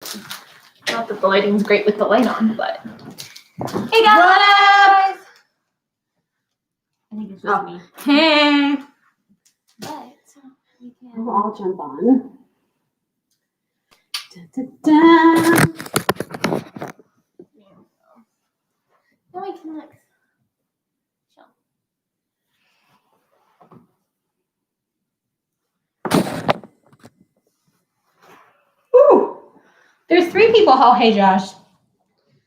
Not that the lighting's great with the light on, but. Hey guys! What up? I think it's just me. Hey! But we can. We'll all jump on. Da, da, da. Now we can look. Chill. Woo! There's 3 people. Oh, hey, Josh.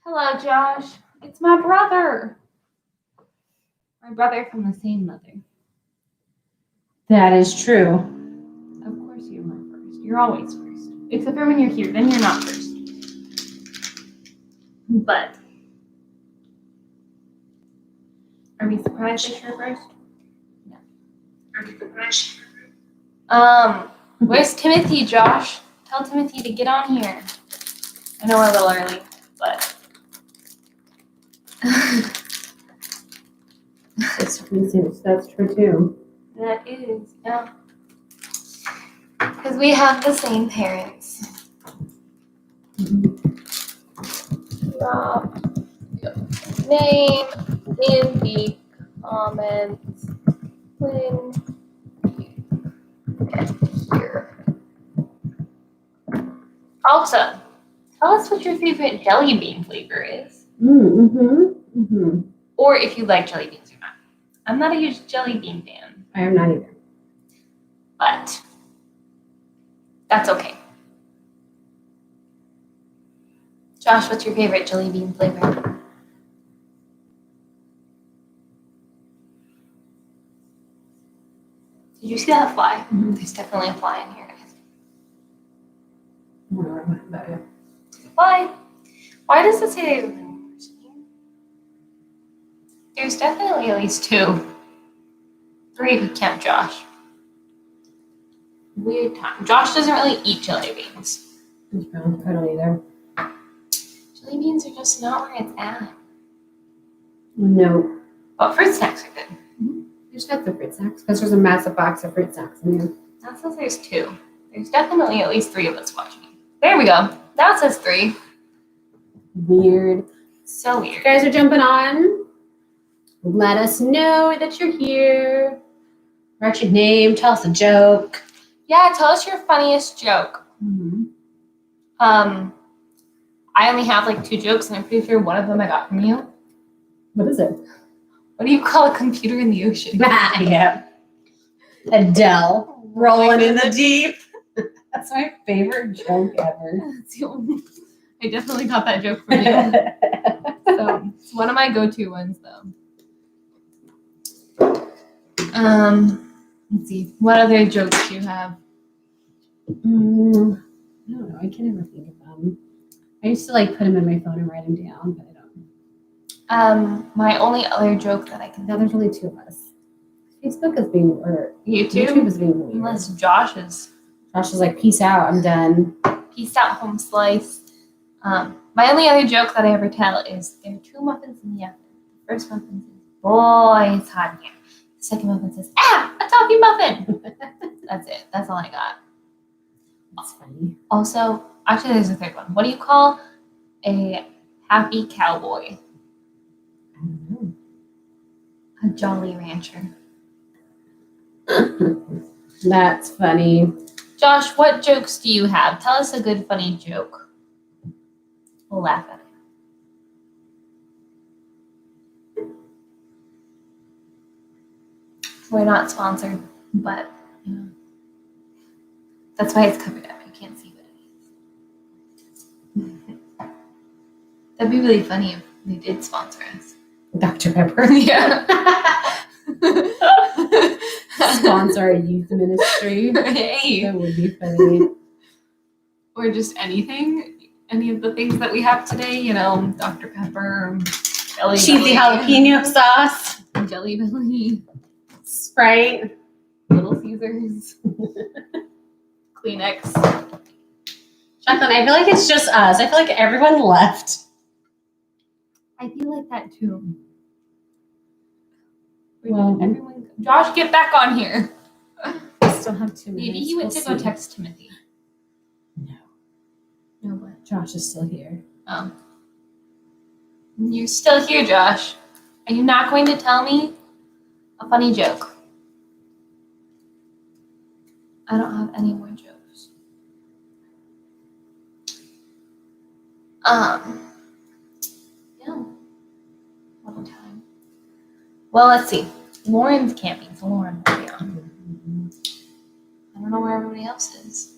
Hello, Josh. It's my brother. My brother from the same mother. That is true. Of course you're my first. You're always first. Except for when you're here, then you're not first. But are we surprised that you're first? No. Are we surprised? Where's Timothy, Josh? Tell Timothy to get on here. I know we're a little early, but That's true too. that is, yeah. Because we have the same parents. Drop your name in the comments when you get here. Also, tell us what your favorite jelly bean flavor is. Or if you like jelly beans or not. I'm not a huge jelly bean fan, I am not either. but that's okay. Josh, what's your favorite jelly bean flavor? Did you see that fly? There's definitely a fly in here, guys. Fly. Why does it say there's a person here? There's definitely at least 2. 3 if you count Josh. Weird time. Josh doesn't really eat jelly beans. I don't either. Jelly beans are just not where it's at. No. But fruit snacks are good. There's got the fruit snacks because there's a massive box of fruit snacks in here. That says there's 2. There's definitely at least 3 of us watching. There we go. Now it says 3. Weird. So You weird. guys are jumping on. Let us know that you're here. Write your name. Tell us a joke. Yeah, tell us your funniest joke. I only have like 2 jokes, and I'm pretty sure one of them I got from you. What is it? What do you call a computer in the ocean? Yeah. Adele rolling in the deep. That's my favorite joke ever. I definitely got that joke from you. So it's one of my go-to ones, though. Let's see. What other jokes do you have? I don't know. I can never think of them. I used to like put them in my phone and write them down, but I don't. My only other joke that I can Now there's only 2 of us. Facebook is being, or YouTube YouTube is being weird. unless Josh is Josh is like, peace out, I'm done. peace out, home slice. My only other joke that I ever tell is there are 2 muffins in the oven. The first muffin says, "Boy, it's hot in here." The second muffin says, "Ah, a toffee muffin." That's it. That's all I got. That's funny. Also, actually, there's a third one. What do you call a happy cowboy? I don't know. A jolly rancher. That's funny. Josh, what jokes do you have? Tell us a good, funny joke. We'll laugh at it. We're not sponsored, but you know, that's why it's covered up. You can't see what it is. That'd be really funny if they did sponsor us. Dr. Pepper. Yeah. Sponsor a youth ministry. Hey. That would be funny. Or just anything. Any of the things that we have today, you know, Dr. Pepper, Jelly Cheesy jalapeno sauce. Jelly Belly, Sprite. Little Caesars, Kleenex. Jacqueline, I feel like it's just us. I feel like everyone left. I feel like that too. Well, Everyone, Josh, get back on here. I still have 2 minutes. Maybe he went to go see. text Timothy. No. No, what? Josh is still here. Oh. You're still here, Josh. Are you not going to tell me a funny joke? I don't have any more jokes. Yeah. What a time. Well, let's see. Lauren's camping, so Lauren will be on. I don't know where everybody else is.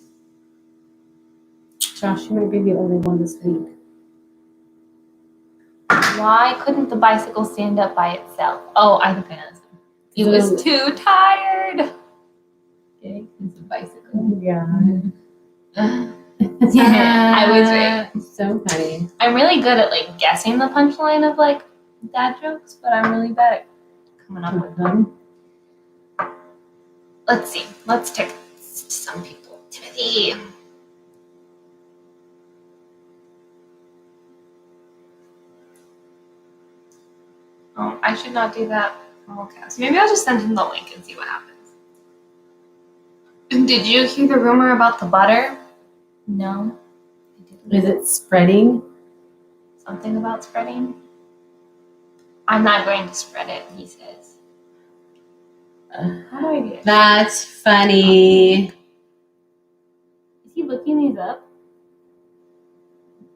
Josh, you might be the only one this week. Why couldn't the bicycle stand up by itself? Oh, I think I know this one. It was too tired. Okay, it's a bicycle. Yeah. I was right. So funny. I'm really good at like guessing the punchline of like dad jokes, but I'm really bad at coming up with them. Let's see. Let's text some people. Timothy. Oh, I should not do that. Okay. So maybe I'll just send him the link and see what happens. Did you hear the rumor about the butter? No. I didn't. Is it spreading? Something about spreading? I'm not going to spread it, he says. How do I do it? That's funny. Is he looking these up?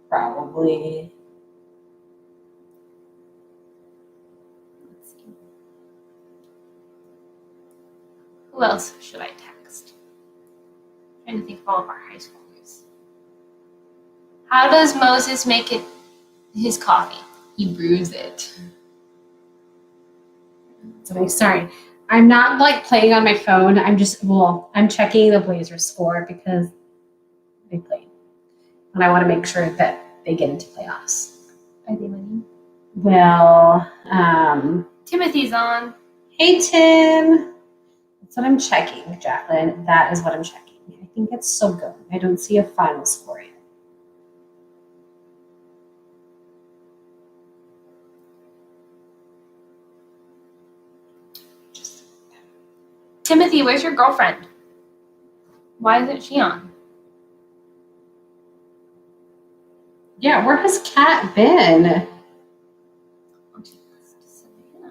Probably. Let's see. Who else should I text? I'm trying to think of all of our high schoolers. How does Moses make it his coffee? He brews it. Sorry. I'm not like playing on my phone. I'm checking the Blazers score because they played. And I want to make sure that they get into playoffs. Are they winning? Well, Timothy's on. hey Tim. That's what I'm checking, Jacqueline. That is what I'm checking. I think it's so good. I don't see a final score yet. Timothy, where's your girlfriend? Why isn't she on? Yeah, where has Kat been? Oh, she must have said yeah.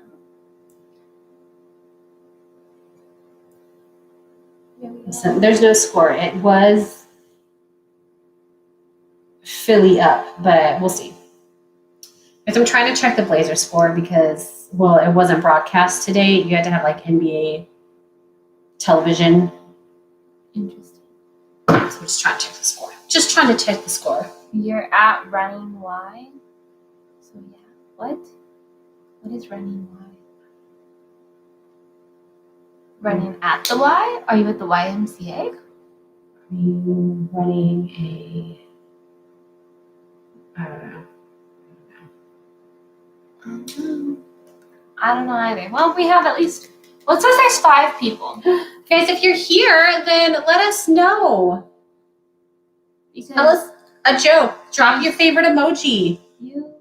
Here we go. So there's no score. It was Philly up, but we'll see. Because I'm trying to check the Blazers score because, well, it wasn't broadcast today. You had to have like NBA television. Interesting. So I'm just trying to check the score. Just trying to check the score. You're at running Y. So yeah. What? What is running Y? Running at the Y? Are you at the YMCA? Are you running a? I don't know. I don't know either. Well, we have at least. Well, it says there's 5 people. Guys, if you're here, then let us know. Because Tell us a joke. Drop your favorite emoji. you,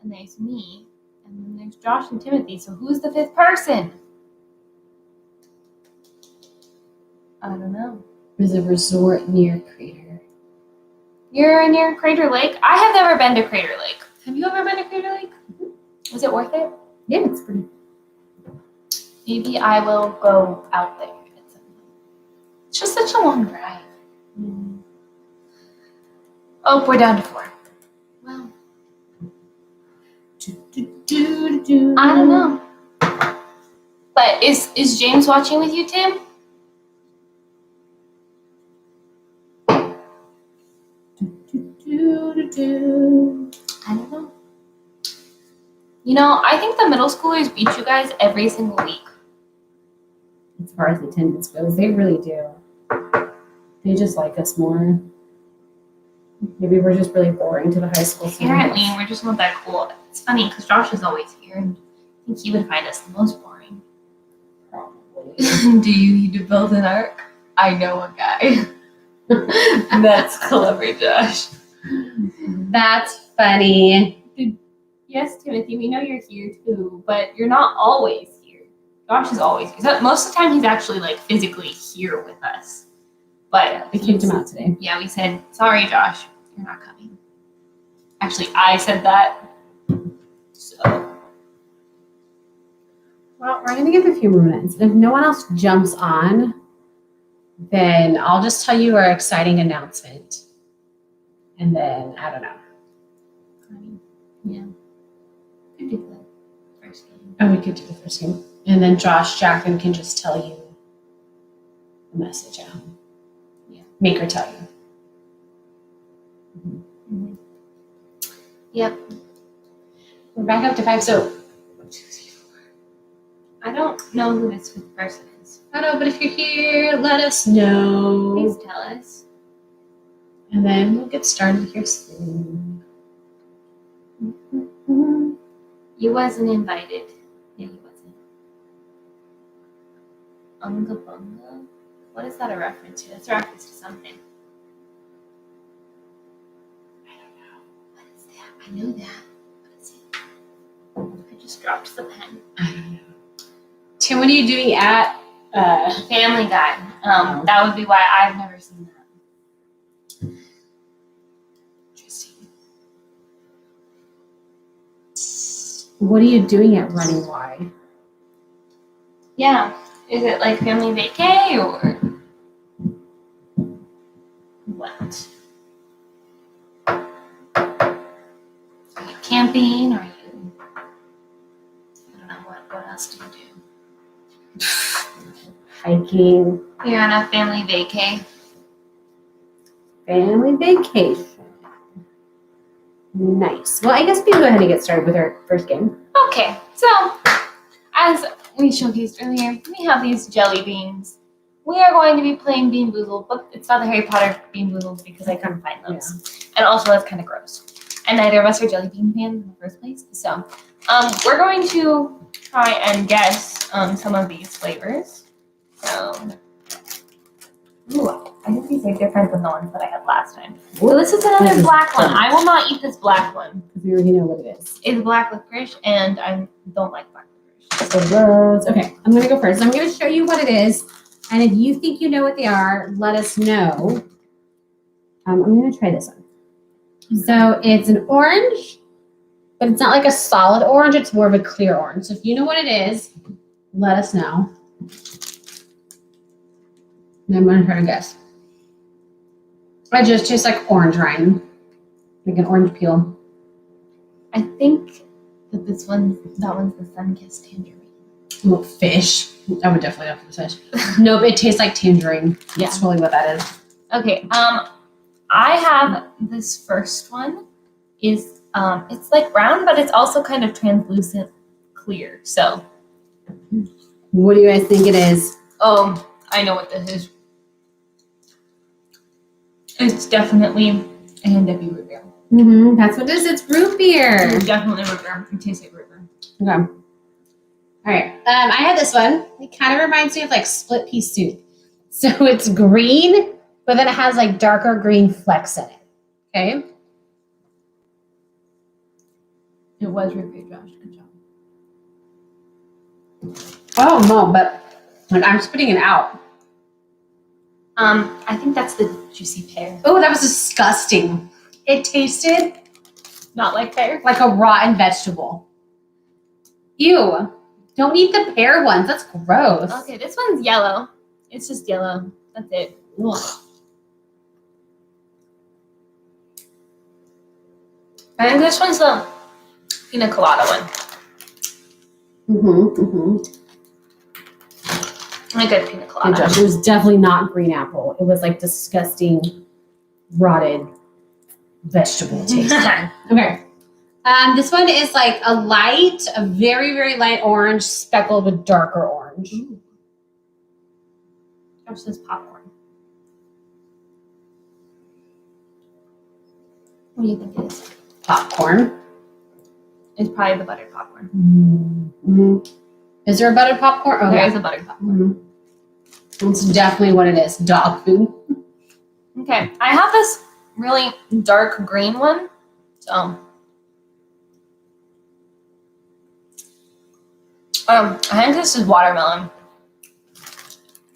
and there's me, and then there's Josh and Timothy. So who's the 5th person? I don't know. There's a resort near Crater. You're near Crater Lake? I have never been to Crater Lake. Have you ever been to Crater Lake? Was it worth it? Yeah, it's pretty. Maybe I will go out there at some point. It's just such a long drive. Oh, we're down to 4. Well, I don't know. But is James watching with you, Tim? I don't know. You know, I think the middle schoolers beat you guys every single week. As far as attendance goes, they really do. They just like us more. Maybe we're just really boring to the high school students. Apparently, we're just not that cool. It's funny because Josh is always here, and I think he would find us the most boring. Probably. Do you need to build an ark? I know a guy. That's clever, Josh. That's funny. Yes, Timothy, we know you're here too, but you're not always here. Josh is always here. So most of the time, he's actually like physically here with us. But We kicked him out today. Yeah, we said, sorry, Josh, you're not coming. Actually, I said that. So, Well, we're gonna give it a few more minutes. If no one else jumps on, then I'll just tell you our exciting announcement. And then I don't know. I mean, yeah. Could do the first game. Oh, we could do the first game. And then Jacqueline can just tell you the message out. Yeah. Make her tell you. Mm-hmm. Yep. We're back up to 5. So 1, 2, 3, 4. I don't know who this fifth person is. I know, but if you're here, let us know. Please tell us. And then we'll get started here soon. You wasn't invited. Yeah, you wasn't. Unga Bunga? What is that a reference to? That's a reference to something. I don't know. What is that? I know that. What is it? I just dropped the pen. I don't know. Tim, what are you doing at Family Guy. Oh. That would be why I've never seen that. Interesting. What are you doing at Running Wide? Yeah. Is it like family vacay or what? Are you camping? Are you? I don't know what else do you do? Hiking. You're on a family vacay. Family vacation. Nice. Well, I guess we can go ahead and get started with our first game. Okay, so as we showcased earlier, we have these jelly beans. We are going to be playing Bean Boozled, but it's not the Harry Potter Bean Boozled because I couldn't find those. And also that's kind of gross. And neither of us are jelly bean fans in the first place. So we're going to try and guess some of these flavors. So, ooh, I think these are different than the ones that I had last time. So this is another This is black one. fun. I will not eat this black one. Because we already know what it is. It's black licorice, and I don't like black licorice. So those. Okay, I'm going to go first. I'm going to show you what it is. And if you think you know what they are, let us know. I'm going to try this one. So it's an orange, but it's not like a solid orange. It's more of a clear orange. So if you know what it is, let us know. And I'm going to try to guess. I just tastes like orange rind, like an orange peel. I think that that one's the sun-kissed tangerine. Well, fish. I would definitely go for the fish. Nope, it tastes like tangerine. Yeah. That's totally what that is. Okay, I have this first one. It's like brown, but it's also kind of translucent clear. So, What do you guys think it is? I know what this is. It's definitely a NW root beer. Mm-hmm. That's what it is. It's root beer. It's definitely root beer. It tastes like root beer. Okay. All right. I had this one. It kind of reminds me of like split pea soup. So it's green, but then it has like darker green flecks in it. Okay. It was root beer, Josh. Good job. Oh no, but like I'm spitting it out. I think that's the juicy pear. Oh, that was disgusting. It tasted Not like pear. like a rotten vegetable. Ew. Don't eat the pear ones. That's gross. Okay, this one's yellow. It's just yellow. That's it. Ugh. I think this one's the pina colada one. Mm-hmm. Mm-hmm. A good pina Good colada. job. It was definitely not green apple. It was like disgusting, rotted vegetable taste. Okay. This one is like a very, very light orange speckled with darker orange. Josh says popcorn. What do you think it is? Popcorn. It's probably the buttered popcorn. Mm-hmm. Is there a buttered popcorn? Oh, There yeah. is a buttered popcorn. Mm-hmm. It's definitely what it is. Dog food. Okay, I have this really dark green one. So, I think this is watermelon.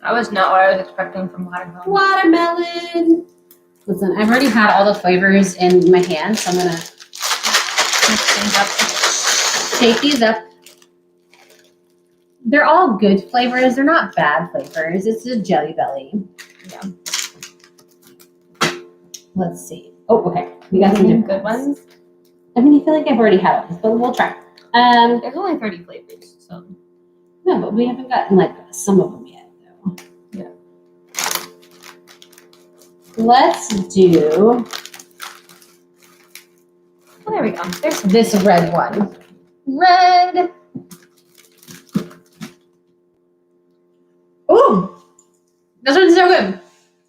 That was not what I was expecting from watermelon. Watermelon. Listen, I've already had all the flavors in my hand, so I'm gonna Mix things up. shake these up. They're all good flavors. They're not bad flavors. It's a Jelly Belly. Yeah. Let's see. Oh, okay. We got some Some different good ones. I mean, I feel like I've already had one, but we'll try. There's only 30 flavors, so No, but we haven't gotten like some of them yet, though. Yeah. Let's do oh, there we go. There's some. this red one. Red. Ooh, this one's so good.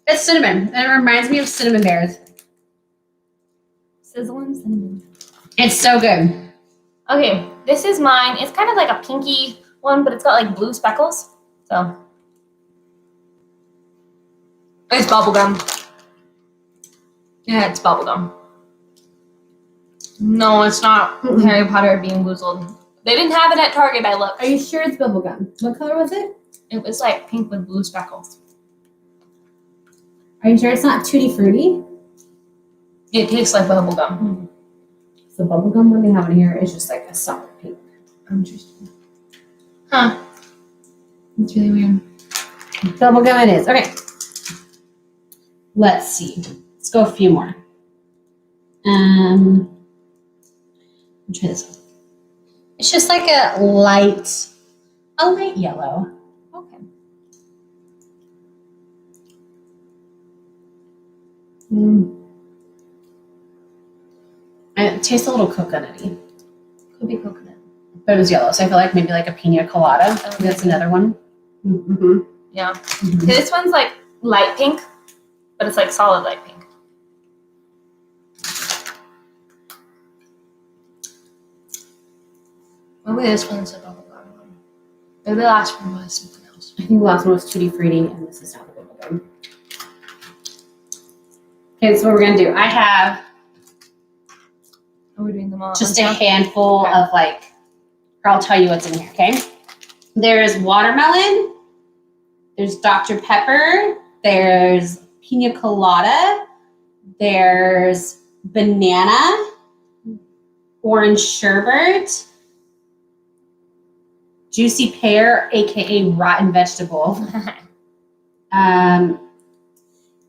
It's cinnamon, and it reminds me of cinnamon bears. Sizzling cinnamon. It's so good. Okay, this is mine. It's kind of like a pinky one, but it's got like blue speckles. So it's bubblegum. Yeah, it's bubblegum. No, it's not Mm-mm. Harry Potter Bean Boozled. They didn't have it at Target. I looked. Are you sure it's bubblegum? What color was it? It was like pink with blue speckles. Are you sure it's not Tutti Frutti? It tastes like bubblegum. The bubblegum one they have in here is just like a solid pink. Interesting. Huh. It's really weird. Bubblegum it is. Okay. Let's see. Let's go a few more. Let me try this one. It's just like a light yellow. Okay. And it tastes a little coconutty, Could be coconut. but it was yellow, so I feel like maybe like a pina colada. Oh, That's maybe. another one. Mm-hmm. Yeah. This one's like light pink, but it's like solid light pink. Maybe this one's a bubblegum one. Maybe the last one was something else. I think the last one was Tutti Frutti, and this is not the bubblegum. Okay, so what we're gonna do? I have Are we doing them all? at just a once? handful Okay. of like, or I'll tell you what's in here, okay? There's watermelon, there's Dr. Pepper, there's pina colada, there's banana, orange sherbet, juicy pear, aka rotten vegetable,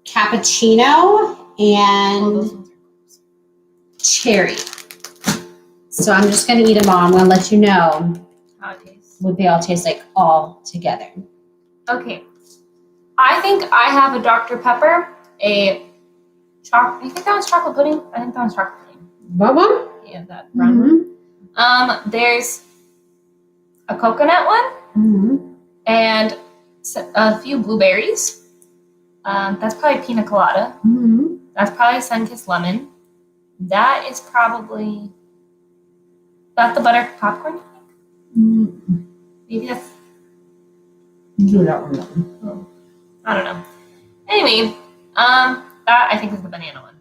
cappuccino, Oh, and those ones are cherry. So I'm just gonna eat them all. I'm gonna let you know how it tastes. what they all taste like all together. Okay. I think I have a Dr. Pepper, I think that was chocolate pudding. I think that was chocolate pudding. Bubba? Yeah, that brown one. There's a coconut one Mm-hmm. and a few blueberries. That's probably pina colada. Mm-hmm. That's probably Sunkissed lemon. That is probably the buttered popcorn. Mm-hmm. Maybe that's Do that one. I don't know. Anyway, that I think is the banana one.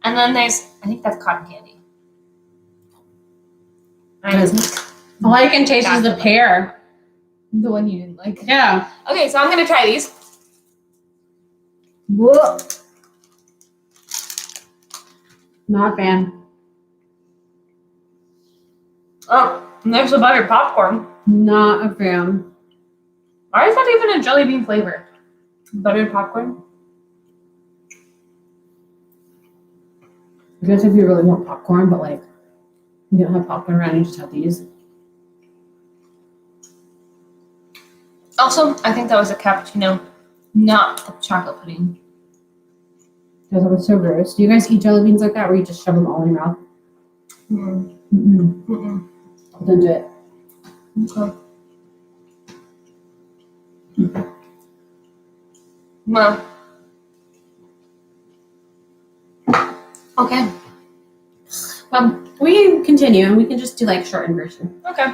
And then there's I think that's cotton candy. All I can taste is the pear. The one you didn't like. Yeah. Okay, so I'm gonna try these. Whoa. Not a fan. Oh, and there's the buttered popcorn. Not a fan. Why is that even a jelly bean flavor? Buttered popcorn? I guess if you really want popcorn, but like you don't have popcorn around, you just have these. Also, I think that was a cappuccino, not the chocolate pudding. That was so gross. Do you guys eat jelly beans like that, where you just shove them all in your mouth? Mm. Mm-mm. Mm-mm. Don't do it. Okay. Well. Okay. We can continue, and we can just do like shortened version. Okay.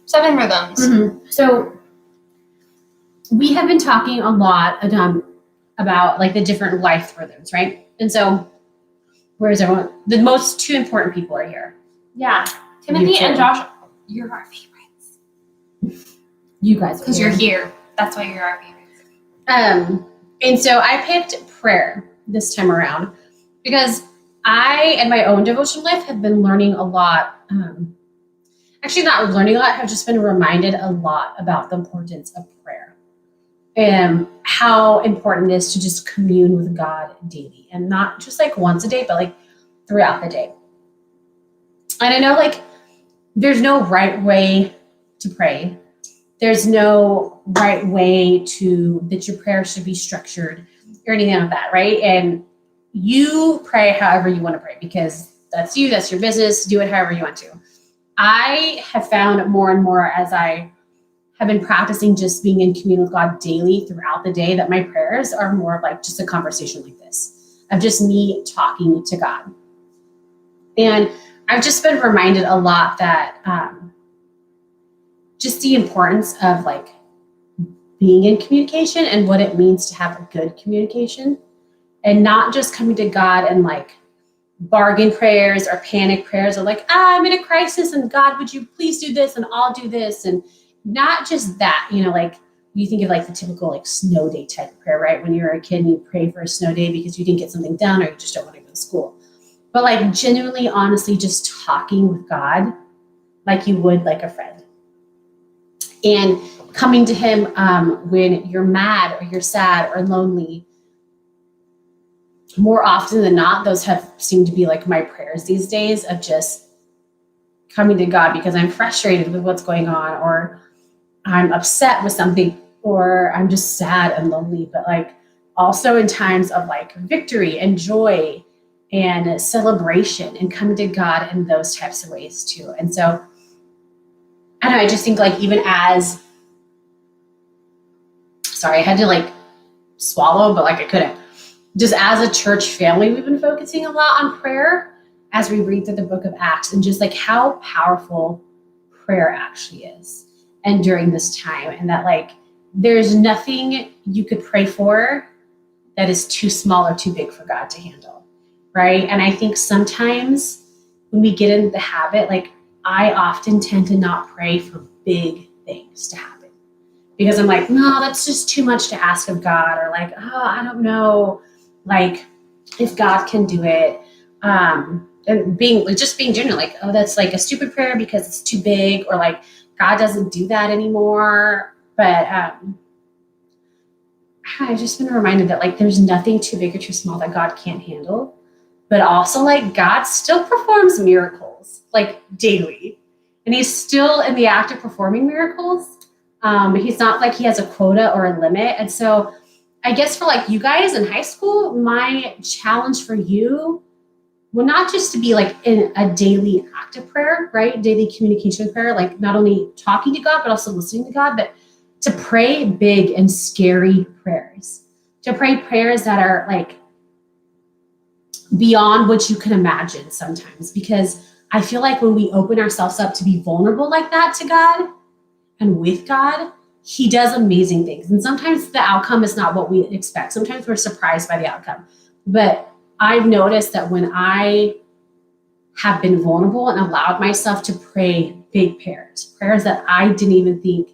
7 rhythms. Mm-hmm. So we have been talking a lot about like the different life rhythms, right? And so where's everyone? The most two important people are here. Yeah. Timothy You and too. Josh, you're our favorites. You guys, Because you're here. That's why you're our favorites. And so I picked prayer. this time around because I, in my own devotion life, have been learning a lot. Actually, not learning a lot, have just been reminded a lot about the importance of prayer and how important it is to just commune with God daily, and not just like once a day, but like throughout the day. And I know like there's no right way to pray. There's no right way that your prayer should be structured or anything like that, right? And you pray however you want to pray because that's you, that's your business, do it however you want to. I have found more and more as I have been practicing just being in communion with God daily throughout the day that my prayers are more of like just a conversation like this, of just me talking to God. And I've just been reminded a lot that just the importance of like being in communication and what it means to have a good communication, and not just coming to God and like bargain prayers or panic prayers or like, I'm in a crisis and God, would you please do this and I'll do this. And not just that, you know, like you think of like the typical like snow day type of prayer, right? When you're a kid and you pray for a snow day because you didn't get something done or you just don't want to go to school. But like genuinely, honestly, just talking with God like you would like a friend. And coming to him when you're mad or you're sad or lonely. More often than not, those have seemed to be like my prayers these days, of just coming to God because I'm frustrated with what's going on, or I'm upset with something, or I'm just sad and lonely, but like also in times of like victory and joy and celebration, and coming to God in those types of ways too. And so I don't know, I just think like even as, sorry, I had to like swallow, but like I couldn't. Just as a church family, we've been focusing a lot on prayer as we read through the book of Acts, and just like how powerful prayer actually is. And during this time, and that like there's nothing you could pray for that is too small or too big for God to handle, right? And I think sometimes when we get into the habit, like I often tend to not pray for big things to happen because I'm like, no, that's just too much to ask of God, or like, oh, I don't know, like if God can do it. And being genuine, like, oh, that's like a stupid prayer because it's too big, or like God doesn't do that anymore. But I've just been reminded that like there's nothing too big or too small that God can't handle. But also like God still performs miracles like daily, and he's still in the act of performing miracles. He's not like he has a quota or a limit. And so I guess for like you guys in high school, my challenge for you would not just to be like in a daily act of prayer, right? Daily communication prayer, like not only talking to God, but also listening to God, but to pray big and scary prayers, to pray prayers that are like beyond what you can imagine sometimes. Because I feel like when we open ourselves up to be vulnerable like that to God and with God, he does amazing things. And sometimes the outcome is not what we expect. Sometimes we're surprised by the outcome. But I've noticed that when I have been vulnerable and allowed myself to pray big prayers that I didn't even think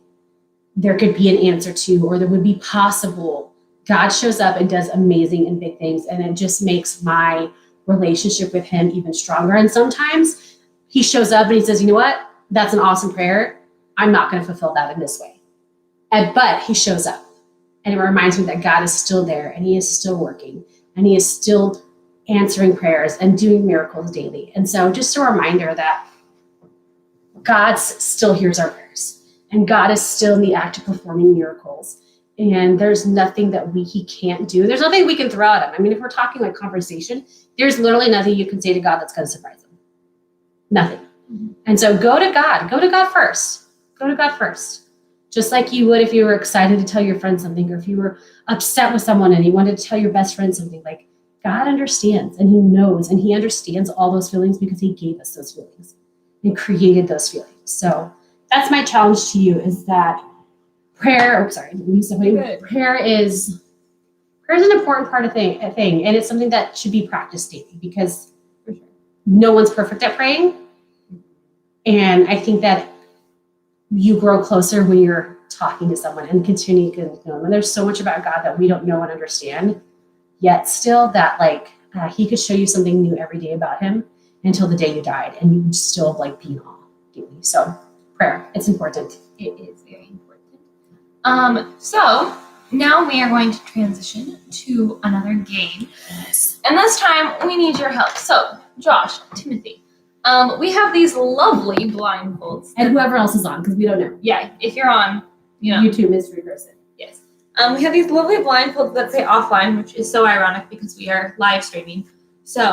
there could be an answer to, or that would be possible, God shows up and does amazing and big things. And it just makes my relationship with him even stronger. And sometimes he shows up and he says, you know what? That's an awesome prayer. I'm not going to fulfill that in this way. But he shows up, and it reminds me that God is still there, and he is still working, and he is still answering prayers and doing miracles daily. And so just a reminder that God still hears our prayers, and God is still in the act of performing miracles. And there's nothing that he can't do. There's nothing we can throw at him. I mean, if we're talking like conversation, there's literally nothing you can say to God that's going to surprise him. Nothing. Mm-hmm. And so go to God first. Go to God first. Just like you would if you were excited to tell your friend something, or if you were upset with someone and you wanted to tell your best friend something. Like God understands, and he knows, and he understands all those feelings because he gave us those feelings and created those feelings. So that's my challenge to you, is that prayer is an important part of thing, and it's something that should be practiced daily, because no one's perfect at praying. And I think that you grow closer when you're talking to someone and continue to know them. And there's so much about God that we don't know and understand yet still that like he could show you something new every day about him until the day you died, and you would still like be in awe daily. So prayer, it's important. It is very important. So now we are going to transition to another game. Yes. And this time we need your help. So, Josh, Timothy, we have these lovely blindfolds. And whoever else is on, because we don't know. Yeah, if you're on, YouTube mystery person. Yes. We have these lovely blindfolds that say offline, which is so ironic because we are live streaming. So,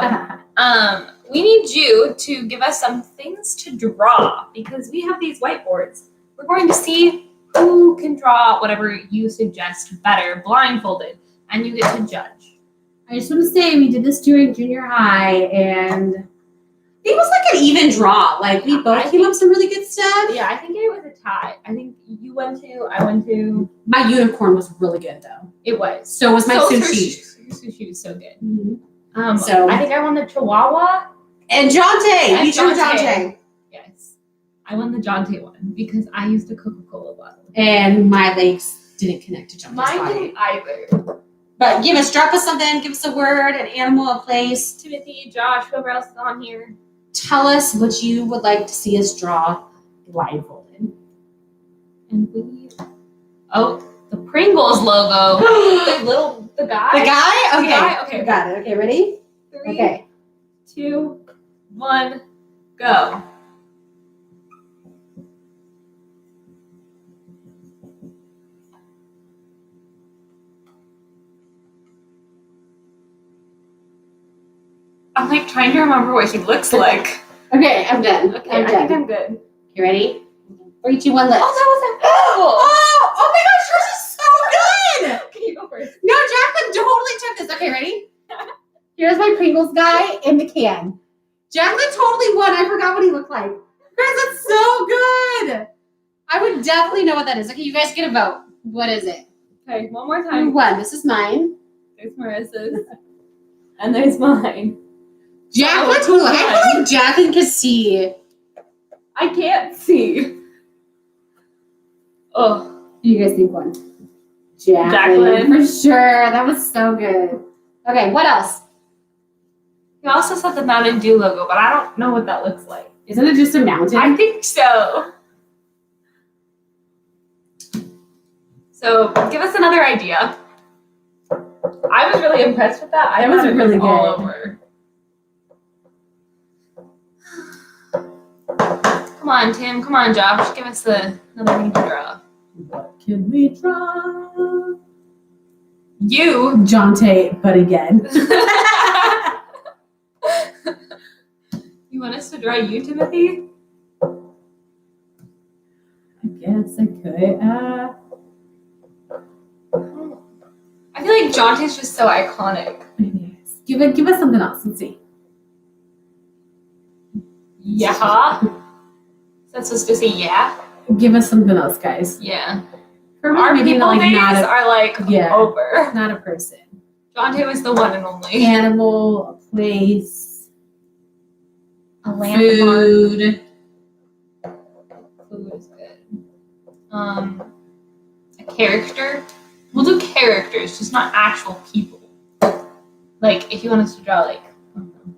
we need you to give us some things to draw because we have these whiteboards. We're going to see who can draw whatever you suggest better blindfolded, and you get to judge. I just want to say we did this during junior high, and it was like an even draw. Like we both came up with some really good stuff. Yeah, I think it was a tie. I think you won 2, I won 2. My unicorn was really good though. It was. So was my sushi. Your sushi was so good. Mm-hmm. So I think I won the Chihuahua. And Jonte. And You drew Jonte. Jonte. Yes. I won the Jonte one because I used a Coca-Cola bottle. And my legs didn't connect to Jonte's Mine body. didn't either. But drop us something. Give us a word, an animal, a place. Timothy, Josh, whoever else is on here. Tell us what you would like to see us draw blindfolded. And we... Oh, the Pringles logo. the guy. The guy? Okay. The guy? Okay. You got it. Okay, ready? 3, Okay. 2, 1, go. I'm like trying to remember what he looks like. Okay, I'm done. Okay, I'm I done. think I'm good. You ready? 3, 2, 1, let's. Oh, that was Oh my gosh, yours is so good! a Okay, you go first. No, Jacqueline totally took this. Okay, ready? Here's my Pringles guy in the can. Jacqueline totally won. I forgot what he looked like. Guys, that's so good. I would definitely know what that is. Okay, you guys get a vote. What is it? Okay, one more Who time. won? This is mine. There's Marissa's. And there's mine. Jacqueline Oh, totally. I feel like Jacqueline could see. I can't see. Oh, Who do you guys think won? Jacqueline. For sure. That was so good. Okay, what else? you also said the Mountain Dew logo, but I don't know what that looks like. Isn't it just a mountain? I think so. So give us another idea. I was really impressed with that. I That was thought it really all good. over. Come on, Tim. Come on, Josh. Give us another thing to draw. What can we draw? You. Jonte, but again. You want us to draw you, Timothy? I guess I could. I feel like Jonte's just so iconic. Give us something else. Let's see. Yeah. Is that supposed to say yeah? Give us something else, guys. Yeah. For Our maybe people days are like Yeah. over. not a person. Jonte was the one and only. Animal, a place, A landmark. food. Food is good. A character. We'll do characters, just not actual people. Like if you want us to draw like I don't know,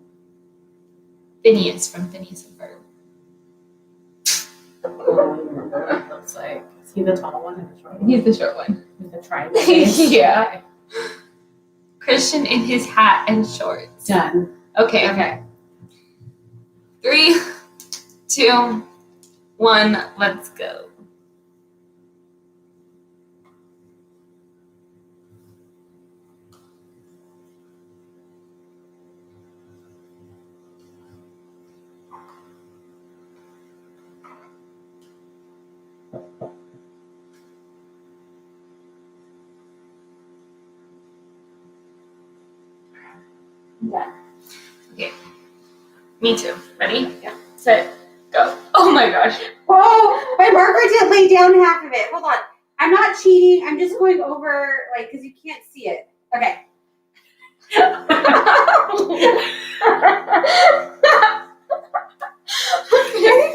Phineas from Phineas and Ferb. Looks like. Is he the tall one or the short one? He's the short one. With the triangle face? Yeah. Christian in his hat and shorts. Done. Okay. Okay. 3, 2, 1, let's go. Yeah. Okay. Me too. Ready? Yeah. Set. Go. Oh my gosh. Oh, my marker did lay down half of it. Hold on. I'm not cheating. I'm just going over, like, because you can't see it. Okay.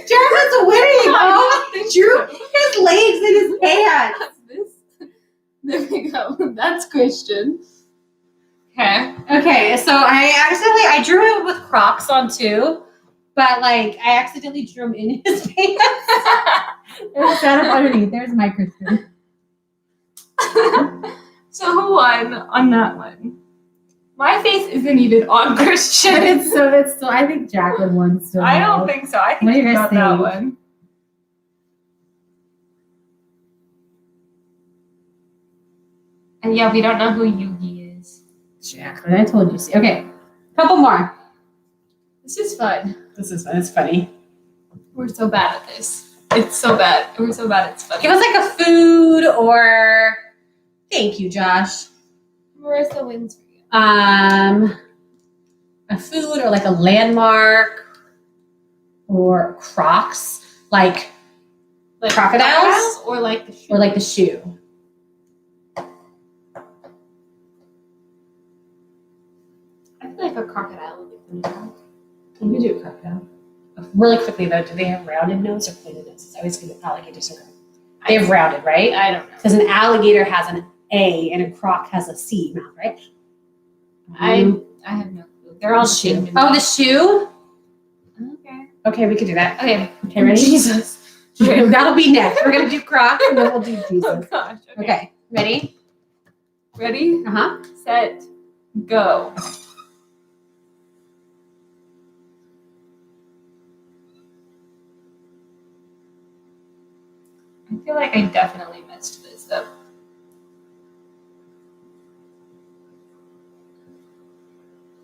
Jarvis winning. Oh, Drew his legs in his pants. There we go. That's Christian. Okay. Okay. Okay, so I drew it with Crocs on too, but like I accidentally drew him in his pants. Instead of underneath. There's my Christian. So who won on that one? My face isn't even on Christian. It's still. I think Jacqueline won still. I don't think so. I What think do you you guys got that think? one. And yeah, we don't know who Yugi is. Jacqueline, I told you. See. Okay, couple more. This is fun. This is fun. It's funny. We're so bad at this. It's so bad. We're so bad. It's funny. Give us like a food or. Thank you, Josh. Marissa wins for you. A food or like a landmark or Crocs, like crocodiles? Or like the shoe. or like the shoe. I feel like a crocodile would be funny. Can we do a crocodile? Really quickly though, do they have rounded nose or pointed noses? I always think of alligators are. They have rounded, right? I don't know. Because an alligator has an A and a croc has a C mouth, right? I have no clue. They're all the shoe. same to me. Oh, the shoe? Okay. Okay, we could do that. Okay. Okay, ready? Jesus. That'll be next. We're gonna do crocs and then we'll do Oh Jesus. gosh. Okay, ready? Ready? Uh-huh. Set. Go. I feel like I definitely missed this though.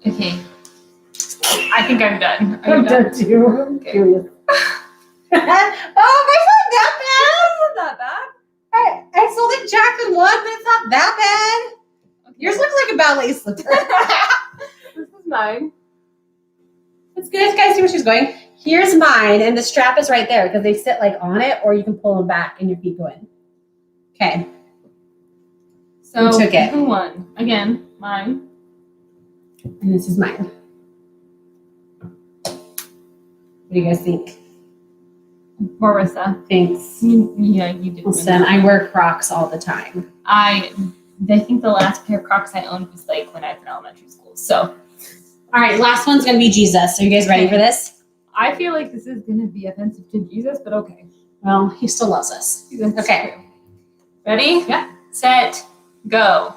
Okay. I think I'm done. Are you done? too. I'm Okay. curious. Oh, it's not that Not bad. bad. I still think Jacqueline won, but it's not that bad. Okay. Yours looks like a ballet slipper. This is mine. Let's guys see where she's going. Here's mine, and the strap is right there because they sit like on it, or you can pull them back and your feet go in. Okay. So Who took it? Who won? Again, mine. And this is mine. What do you guys think? Marissa. Thanks. Yeah, you did. win Listen, that I one. wear Crocs all the time. I think the last pair of Crocs I owned was like when I was in elementary school. So All right, last one's gonna be Jesus. Are you guys ready for this? I feel like this is going to be offensive to Jesus, but okay. Well, he still loves us. That's Okay. true. Ready? Yeah. Set. Go.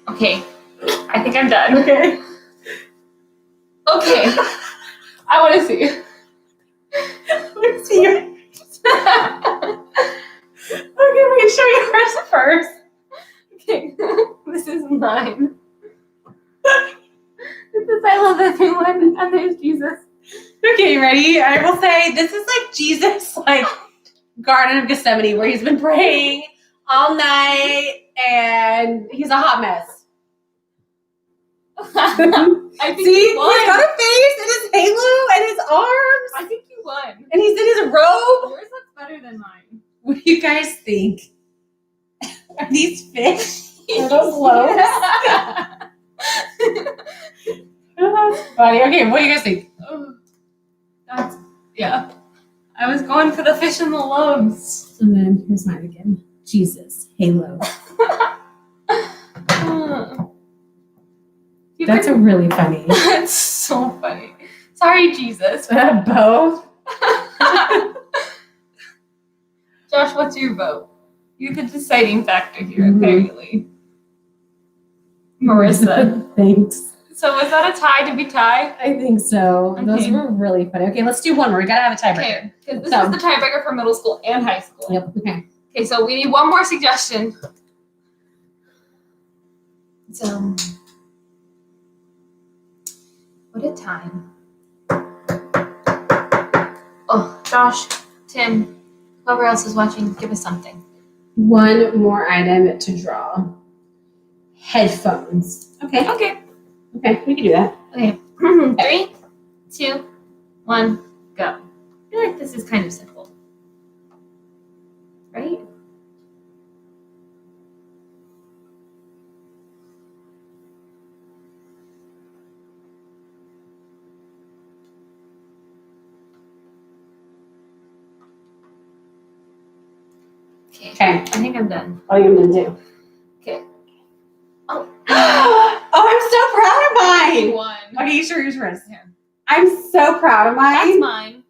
Okay. I think I'm done. Okay. Okay. I want to see. Let's see your. Okay, we can show you yours first. Okay. This is mine. This is I love everyone, and there's Jesus. Okay, ready? I will say this is like Jesus, like Garden of Gethsemane, where he's been praying all night and he's a hot mess. I think See, you won. he's got a face and his halo and his arms, I think you won. and he's in his robe. Yours looks better than mine. What do you guys think? Are these fish? Are those loaves? Oh, that's funny. Okay, what do you guys think? Oh, that's yeah. I was going for the fish and the loaves. And then here's mine again. Jesus, halo. That's a really funny. That's so funny. Sorry, Jesus. Both. Josh, what's your vote? You're the deciding factor here, Mhm. apparently. Marissa. Thanks. So was that a tie? Did we tie? I think so. Those Okay. were really funny. Okay, let's do one more. We gotta have a tiebreaker. Okay, because this So- is the tiebreaker for middle school and high school. Yep. Okay. Okay, so we need one more suggestion. So, what a time. Oh, Josh, Tim, whoever else is watching, give us something. One more item to draw. Headphones. Okay. Okay. Okay, we can do that. Okay. 3, 2, 1, go. I feel like this is kind of simple. Right? Okay. Okay. I think I'm done. What are you gonna do? Okay. Oh, I'm so proud of mine. One. Okay, you sure yours first? Yeah. I'm so proud of That's mine. mine.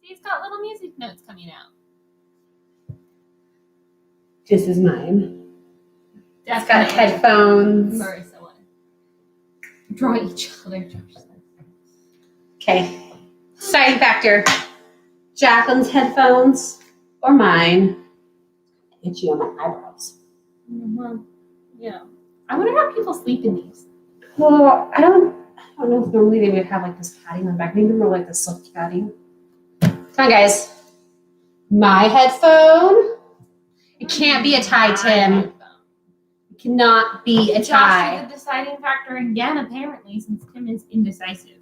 See, it's got little music notes coming out. This is mine. That's It's got headphones. Marissa one. Draw each other. Josh said. Okay. Deciding factor. Jacqueline's headphones or mine. Itchy on my eyebrows. Well, yeah. I wonder how people sleep in these. Well, I don't know if normally they would have like this padding on the back. Maybe more like the silk padding. Come on, guys. My headphone. It can't be a tie, Tim. It cannot be a Josh tie. is the deciding factor again, apparently, since Tim is indecisive.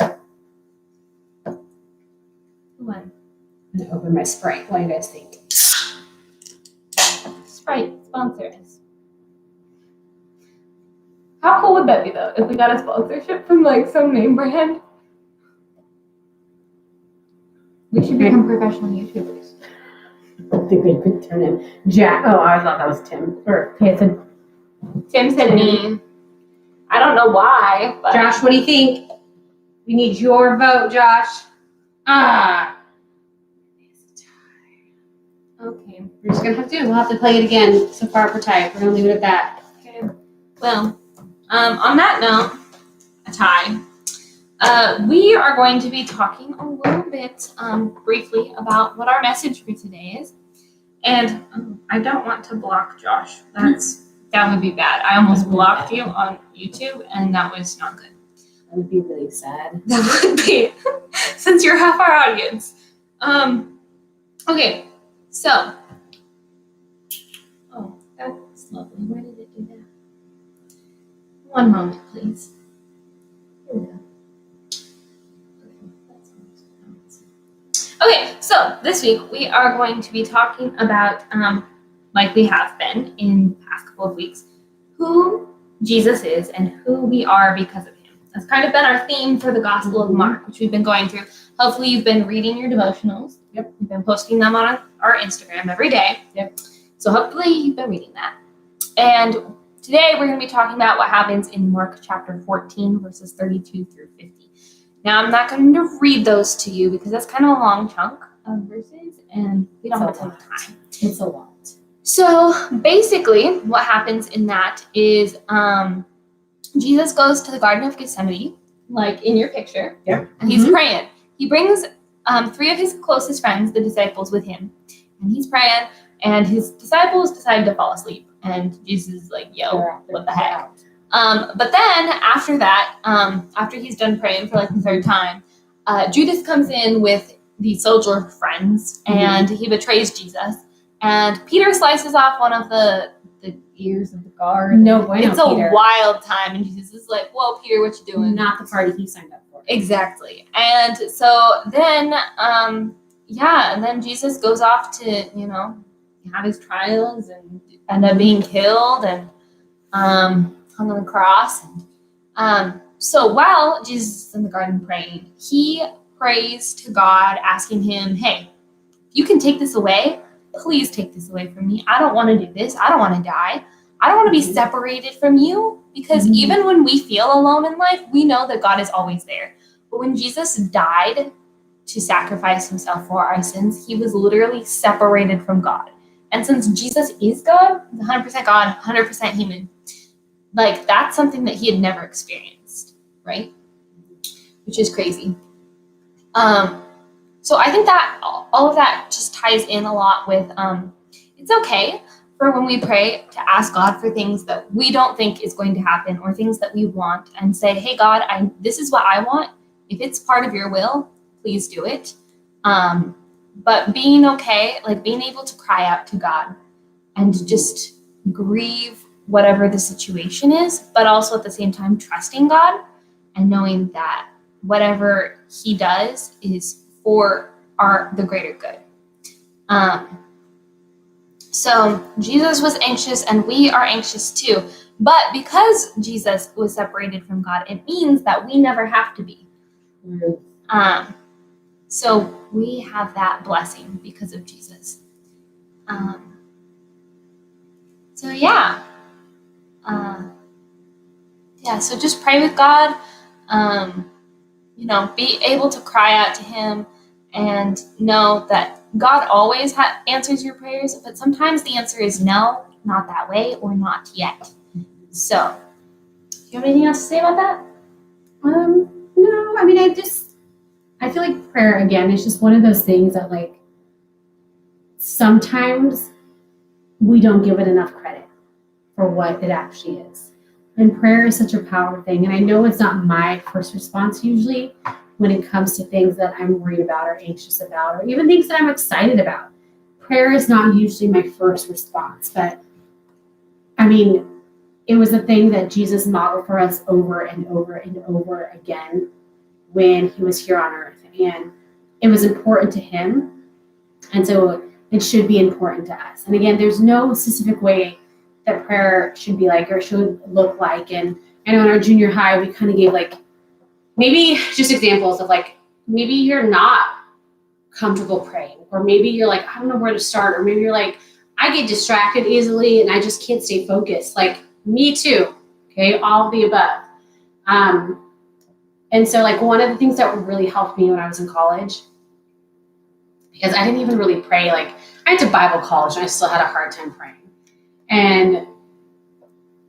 Who won? I'm gonna open my Sprite. What do you guys think? Sprite, sponsor us. How cool would that be, though, if we got a sponsorship from, like, some name brand? We should become professional YouTubers. I think we could turn in Jack. Oh, I thought that was Tim. Or Tim. Tim said me. I don't know why, but... Josh, what do you think? We need your vote, Josh. Ah. Okay. We're just gonna have to. We'll have to play it again. So far, we're tied. We're gonna leave it at that. Okay. Well, on that note, a tie. We are going to be talking a little bit briefly about what our message for today is. And I don't want to block Josh. That would be bad. I almost blocked you on YouTube, and that was not good. That would be really sad. That would be, since you're half our audience. Okay, so. Oh, that's lovely. Why did it do that? One moment, please. Here we go. Okay, so this week we are going to be talking about, like we have been in the past couple of weeks, who Jesus is and who we are because of him. That's kind of been our theme for the Gospel of Mark, which we've been going through. Hopefully you've been reading your devotionals. Yep. We've been posting them on our Instagram every day. Yep. So hopefully you've been reading that. And today we're going to be talking about what happens in Mark chapter 14, verses 32 through 50. Now, I'm not going to read those to you because that's kind of a long chunk of verses, and we don't have a ton of time. It's a lot. So, basically, what happens in that is Jesus goes to the Garden of Gethsemane, like in your picture, Yep. and he's praying. He brings 3 of his closest friends, the disciples, with him, and he's praying, and his disciples decide to fall asleep, and Jesus is like, yo, what the heck? But then after that, after he's done praying for like the 3rd time, Judas comes in with the soldier friends and he betrays Jesus. And Peter slices off one of the ears of the guard. No bueno, It's a Peter. wild time. And Jesus is like, whoa, Peter, what you doing? Not the party he signed up for. Exactly. And so then, and then Jesus goes off to, have his trials and end up being killed and hung on the cross. And so while Jesus is in the garden praying, he prays to God, asking him, hey, if you can take this away, please take this away from me. I don't want to do this. I don't want to die. I don't want to be separated from you, because even when we feel alone in life, we know that God is always there. But when Jesus died to sacrifice himself for our sins, he was literally separated from God. And since Jesus is God, 100% God, 100% human, like that's something that he had never experienced, right? Which is crazy. So I think that all of that just ties in a lot with it's okay for when we pray to ask God for things that we don't think is going to happen or things that we want, and say, hey God, this is what I want. If it's part of your will, please do it. But being okay, like being able to cry out to God and just grieve whatever the situation is, but also at the same time trusting God and knowing that whatever he does is for the greater good. So Jesus was anxious, and we are anxious too. But because Jesus was separated from God, it means that we never have to be. So we have that blessing because of Jesus. So yeah. So just pray with God. Be able to cry out to him and know that God always answers your prayers, but sometimes the answer is no, not that way, or not yet. So, do you have anything else to say about that? No, I mean, I feel like prayer, again, is just one of those things that, like, sometimes we don't give it enough credit for what it actually is. And prayer is such a powerful thing. And I know it's not my first response usually when it comes to things that I'm worried about or anxious about, or even things that I'm excited about. Prayer is not usually my first response. But, I mean, it was a thing that Jesus modeled for us over and over and over again when he was here on earth. And it was important to him. And so it should be important to us. And again, there's no specific way that prayer should be like or should look like. And I know in our junior high, we kind of gave like maybe just examples of like maybe you're not comfortable praying, or maybe you're like, I don't know where to start, or maybe you're like, I get distracted easily and I just can't stay focused. Like me too. Okay, all of the above. And so like one of the things that really helped me when I was in college, because I didn't even really pray, like I went to Bible college and I still had a hard time praying. And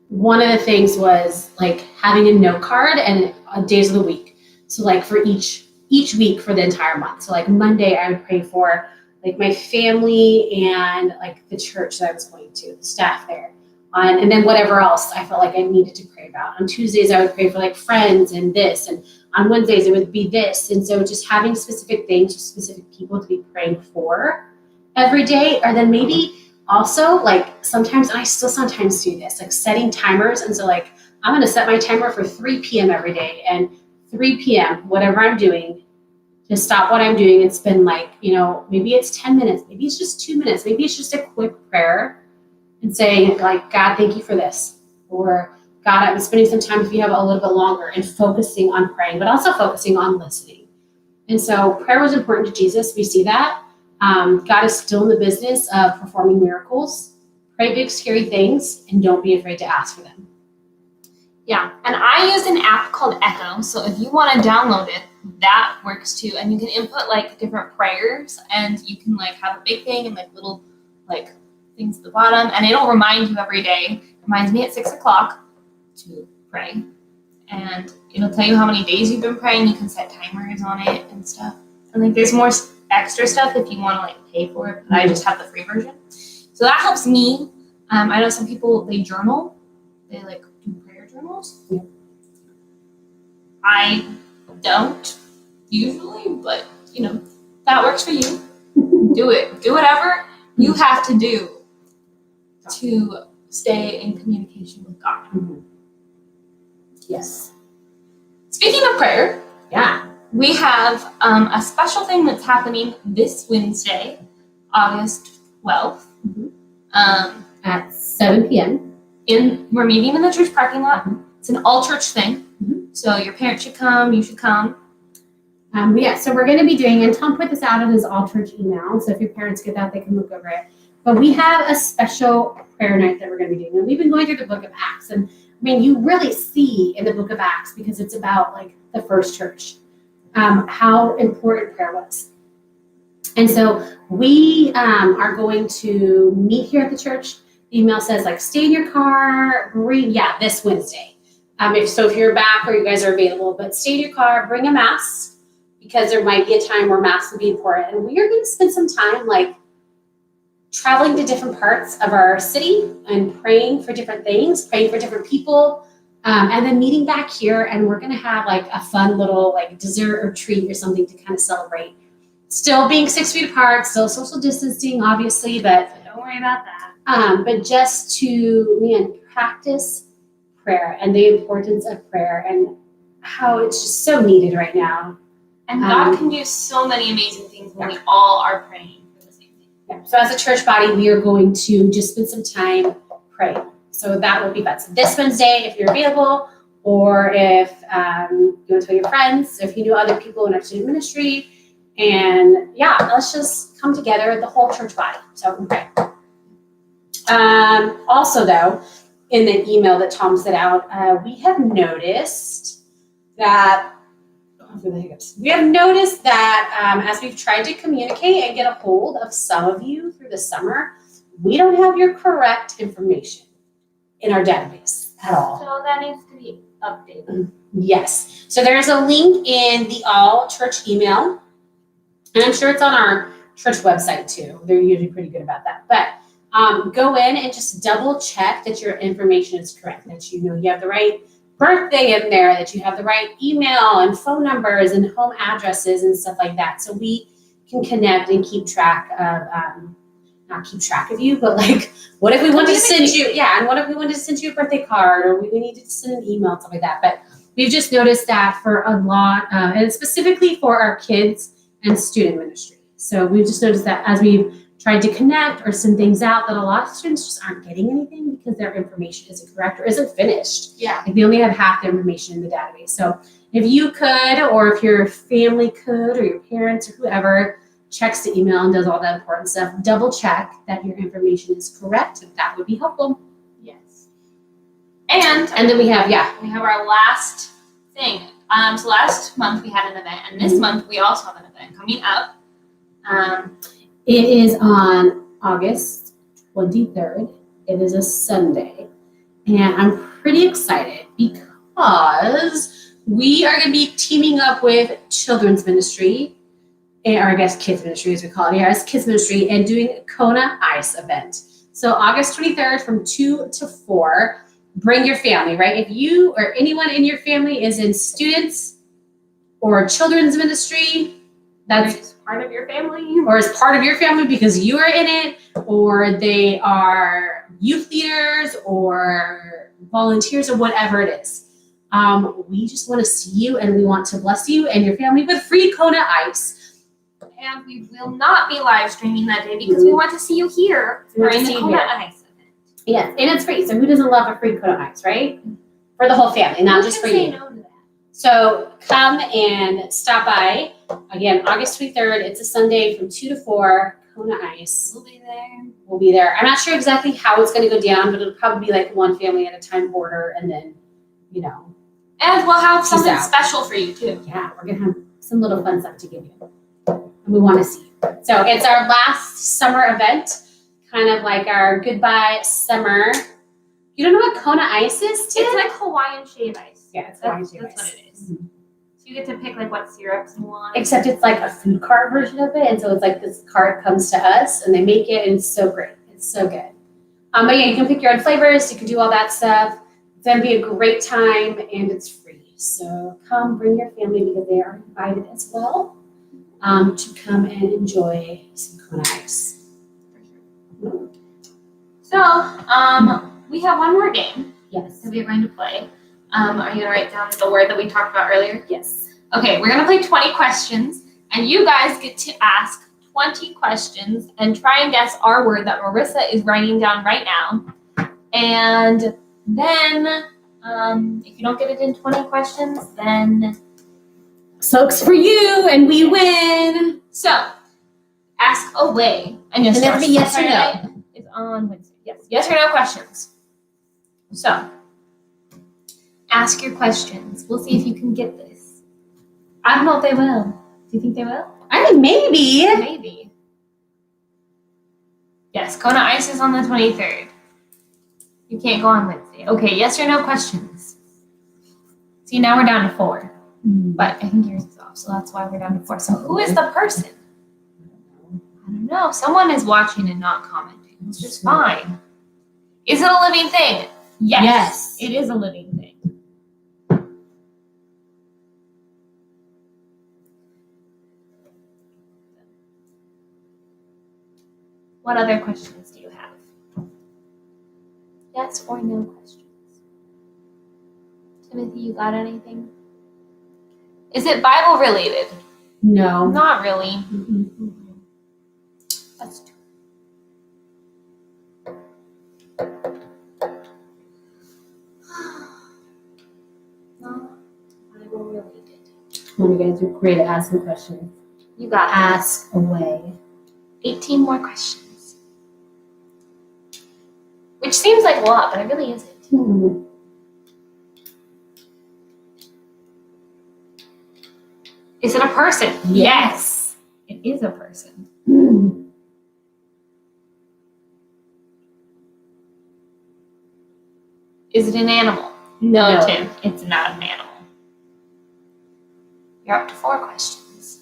one of the things was like having a note card and days of the week. So like for each week for the entire month. So like Monday I would pray for like my family and like the church that I was going to, the staff there. And then whatever else I felt like I needed to pray about. On Tuesdays I would pray for like friends and this. And on Wednesdays it would be this. And so just having specific things, just specific people to be praying for every day. Or then maybe also, like sometimes, and I still sometimes do this, like setting timers. And so like, I'm going to set my timer for 3 p.m. every day, and 3 p.m., whatever I'm doing, just stop what I'm doing and spend like, maybe it's 10 minutes, maybe it's just 2 minutes, maybe it's just a quick prayer and saying like, God, thank you for this. Or God, I'm spending some time if you have a little bit longer, and focusing on praying, but also focusing on listening. And so prayer was important to Jesus. We see that. God is still in the business of performing miracles. Pray big, scary things, and don't be afraid to ask for them. Yeah, and I use an app called Echo. So if you want to download it, that works too. And you can input like different prayers, and you can like have a big thing and like little like things at the bottom, and it'll remind you every day. It reminds me at 6:00 to pray, and it'll tell you how many days you've been praying. You can set timers on it and stuff. And like there's more extra stuff if you want to like pay for it, but I just have the free version. So that helps me. I know some people, they journal. They like do prayer journals. Yeah. I don't usually, but that works for you. Do it. Do whatever you have to do to stay in communication with God. Mm-hmm. Yes. Speaking of prayer, Yeah. we have a special thing that's happening this Wednesday, August 12th. Mm-hmm. At 7 p.m. We're meeting in the church parking lot. Mm-hmm. It's an all-church thing. Mm-hmm. So your parents should come, you should come. So we're going to be doing, and Tom put this out in his all-church email, so if your parents get that, they can look over it. But we have a special prayer night that we're going to be doing. And we've been going through the book of Acts. And I mean, you really see in the book of Acts, because it's about like the first church, how important prayer was. And so we are going to meet here at the church. The email says like, stay in your car, this Wednesday. If you're back or you guys are available, but stay in your car, bring a mask, because there might be a time where masks will be important. And we are going to spend some time like traveling to different parts of our city and praying for different things, praying for different people, and then meeting back here. And we're going to have like a fun little like dessert or treat or something to kind of celebrate. Still being 6 feet apart, still social distancing, obviously, but Don't worry about that. but just to, practice prayer and the importance of prayer. And how it's just so needed right now. And God can do so many amazing things when we all are praying for the same thing. Yeah. So as a church body, we are going to just spend some time praying. So that will be fun. So this Wednesday, if you're available, or if you want to tell your friends, if you know other people in our student ministry, and yeah, let's just come together, the whole church body. So pray. Also, though, in the email that Tom sent out, we have noticed that as we've tried to communicate and get a hold of some of you through the summer, we don't have your correct information in our database at all. So that needs to be updated. Yes. So there's a link in the all church email, and I'm sure it's on our church website too. They're usually pretty good about that. But go in and just double check that your information is correct, that you have the right birthday in there, that you have the right email and phone numbers and home addresses and stuff like that. So we can connect and keep track of, not keep track of you, but like, what if we wanted to send you, and what if we wanted to send you a birthday card, or we needed to send an email, stuff like that. But we've just noticed that for a lot, and specifically for our kids and student ministry. So we've just noticed that as we've tried to connect or send things out, that a lot of students just aren't getting anything because their information isn't correct or isn't finished. Yeah. Like they only have half the information in the database. So if you could, or if your family could, or your parents or whoever checks the email and does all that important stuff, double check that your information is correct. That would be helpful. Yes. And then we have, we have our last thing. So last month we had an event, and this month we also have an event coming up. It is on August 23rd. It is a Sunday. And I'm pretty excited because we are going to be teaming up with children's ministry, or I guess kids ministry as we call it here, as kids ministry, and doing a Kona Ice event. So August 23rd from 2 to 4, bring your family, right? If you or anyone in your family is in students or children's ministry, that's part of your family, or is part of your family because you are in it, or they are youth leaders or volunteers or whatever it is. We just want to see you, and we want to bless you and your family with free Kona Ice. And we will not be live streaming that day because we want to see you here during the Kona Ice event. Yes, and it's free. So who doesn't love a free Kona Ice, right? For the whole family, not just for you. No to that. So come and stop by. Again, August 23rd. It's a Sunday from 2 to 4. Kona Ice. We'll be there. We'll be there. I'm not sure exactly how it's going to go down, but it'll probably be like one family at a time order, and then, And we'll have something out. special for you too. Yeah, we're going to have some little fun stuff to give you. And we want to see you. So it's our last summer event, kind of like our goodbye summer. You don't know what Kona Ice is, Tim? It's like Hawaiian shave ice. Yeah, it's That's Hawaiian shave what ice. it is. So you get to pick like what syrups you want. Except it's like a food cart version of it, and so it's like this cart comes to us, and they make it, and it's so great. It's so good. But yeah, you can pick your own flavors. You can do all that stuff. It's gonna be a great time, and it's free. So come, bring your family because they are invited as well to come and enjoy some Kona Ice. So we have one more game Yes. that we're going to play. Are you gonna write down the word that we talked about earlier? Yes. Okay, we're gonna play 20 questions, and you guys get to ask 20 questions and try and guess our word that Marissa is writing down right now. And then, if you don't get it in 20 questions, then So it's for you, and we win. so ask away. And And that'll be yes or no. It's on Wednesday. Yes or no questions. So ask your questions. We'll see if you can get this. I don't know if they will. Do you think they will? I think maybe. Maybe. Yes, Kona Ice is on the 23rd. You can't go on Wednesday. Okay, yes or no questions. See, now we're down to 4. But I think yours is off, so that's why we're down to 4. So who is the person? I don't know. Someone is watching and not commenting, which is fine. Is it a living thing? Yes. Yes. It is a living thing. What other questions do you have? Yes or no questions? Timothy, you got anything? Is it Bible related? No. Not really. Mm-mm. That's true. Not Bible related. When you guys are great at asking questions. You got it. Ask away. 18 more questions. Which seems like a lot, but it really isn't. Hmm. Is it a person? Yes. It is a person. Hmm. Is it an animal? No. Tim, it's not an animal. You're up to 4 questions.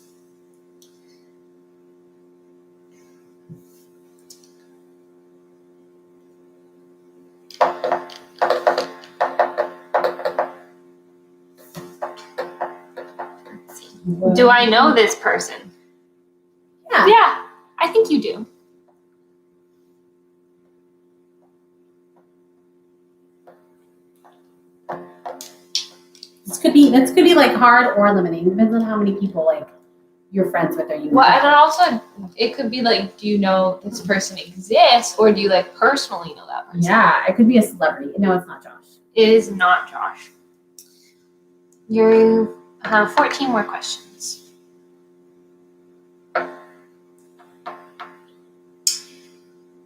Let's see. Do I know this person? Yeah. Yeah, I think you do. This could be like hard or limiting. Depends on how many people like you're friends with or you Well, know. and also, it could be like, do you know this person exists, or do you like personally know that person? Yeah, it could be a celebrity. No, it's not Josh. It is not Josh. You have 14 more questions.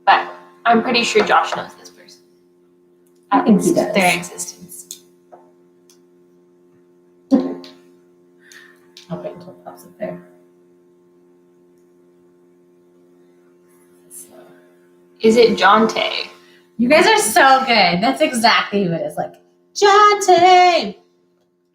But I'm pretty sure Josh knows this person. I think he does. Their existence. I'll wait until it pops up there. Is it Jonte? You guys are so good. That's exactly who it is. Like, Jonte!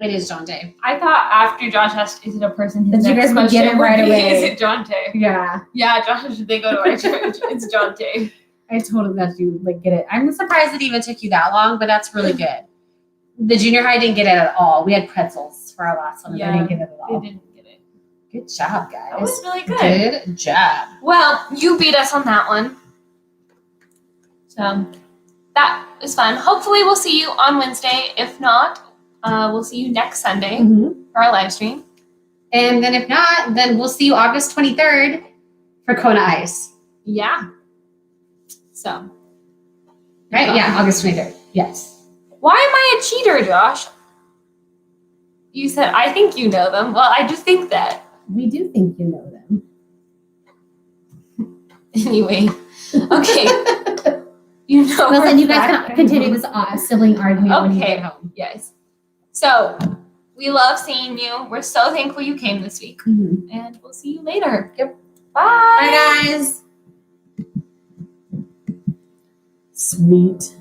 It is Jonte. I thought after Josh asked, is it a person? His That you next guys would get question it right would be, away. Is it Jonte? Yeah. Yeah, Josh, they go to our church. It's Jonte. I totally let you like get it. I'm surprised it even took you that long, but that's really good. The junior high didn't get it at all. We had pretzels for our last one, and Yeah, they didn't get it at They all. didn't get it. Good job, guys. That was really good. Good job. Well, you beat us on that one. So that was fun. Hopefully we'll see you on Wednesday. If not, we'll see you next Sunday for our live stream. And then if not, then we'll see you August 23rd for Kona Ice. Yeah. So. Right? Yeah, August 23rd. Yes. Why am I a cheater, Josh? You said, I think you know them. Well, I just think that. We do think you know them. Anyway. Okay. You know. Well, we're then you guys back. can continue this sibling argument when you Okay. get home. Yes. So, we love seeing you. We're so thankful you came this week. Mm-hmm. And we'll see you later. Yep. Bye. Bye, guys. Sweet.